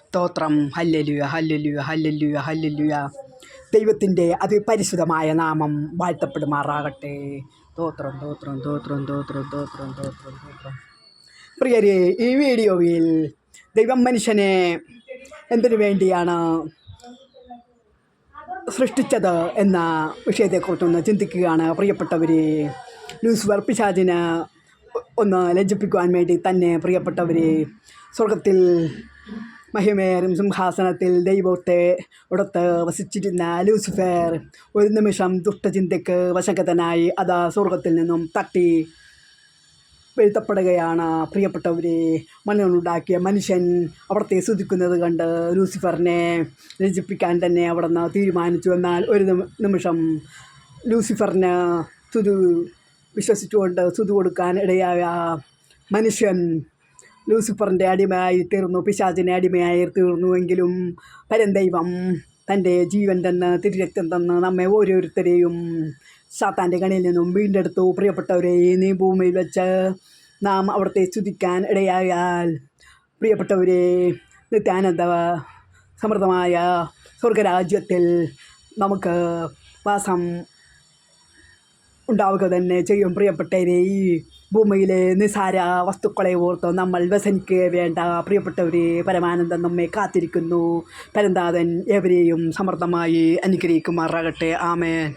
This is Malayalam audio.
സ്തോത്രം. Hallelujah, hallelujah, hallelujah, hallelujah. ദൈവത്തിൻ്റെ അതിപരിശുദ്ധമായ നാമം വാഴ്ത്തപ്പെടുമാറാകട്ടെ. സ്തോത്രം, സ്തോത്രം, സ്തോത്രം, സ്തോത്രം, സ്തോത്രം, സ്തോത്രം, സ്തോത്രം. പ്രിയരെ, ഈ വീഡിയോയിൽ ദൈവം മനുഷ്യനെ എന്തിനു വേണ്ടിയാണ് സൃഷ്ടിച്ചത് എന്ന വിഷയത്തെക്കുറിച്ചൊന്ന് ചിന്തിക്കുകയാണ് പ്രിയപ്പെട്ടവരെ. ലൂസിഫർ പിശാചിന് ഒന്ന് ലജ്ജിപ്പിക്കുവാൻ വേണ്ടി തന്നെ പ്രിയപ്പെട്ടവരെ, സ്വർഗത്തിൽ മഹിമേറും സിംഹാസനത്തിൽ ദൈവത്തെ ഒടത്ത് വസിച്ചിരുന്ന ലൂസിഫർ ഒരു നിമിഷം ദുഷ്ടചിന്തയ്ക്ക് വശഗതനായി അത് സ്വർഗത്തിൽ നിന്നും തട്ടി വീഴ്ത്തപ്പെടുകയാണ് പ്രിയപ്പെട്ടവരെ. മണ്ണുണ്ടാക്കിയ മനുഷ്യൻ അവിടത്തെ സ്തുതിക്കുന്നത് കണ്ട് ലൂസിഫറിനെ രചിപ്പിക്കാൻ തന്നെ അവിടെ നിന്ന് തീരുമാനിച്ചു. എന്നാൽ ഒരു നിമിഷം ലൂസിഫറിന് വിശ്വസിച്ചുകൊണ്ട് സ്തുതി കൊടുക്കാൻ ഇടയായ മനുഷ്യൻ ലൂസിഫറിൻ്റെ അടിമയായി തീർന്നു, പിശാചിൻ്റെ അടിമയായി തീർന്നുവെങ്കിലും പരന്തൈവം തൻ്റെ ജീവൻ തന്ന് തിരുരക്തം തന്ന് നമ്മെ ഓരോരുത്തരെയും സാത്താൻ്റെ കണിയിൽ നിന്നും വീണ്ടെടുത്തു. പ്രിയപ്പെട്ടവരെ, നീ ഭൂമിയിൽ വെച്ച് നാം അവിടുത്തെ സ്തുതിക്കാൻ ഇടയായാൽ പ്രിയപ്പെട്ടവരെ, നിത്യാനന്ദ സമൃദ്ധമായ സ്വർഗരാജ്യത്തിൽ നമുക്ക് വാസം ഉണ്ടാവുക തന്നെ ചെയ്യും. പ്രിയപ്പെട്ടവരെ, ഈ ഭൂമിയിലെ നിസാര വസ്തുക്കളെ ഓർത്ത് നമ്മൾ വ്യസനിക്കുക വേണ്ട. പ്രിയപ്പെട്ടവരെ, പരമാനന്ദം നമ്മെ കാത്തിരിക്കുന്നു. പരന്താതൻ ഏവരെയും സമൃദ്ധമായി അനുഗ്രഹിക്കുമാറാകട്ടെ. ആമേൻ.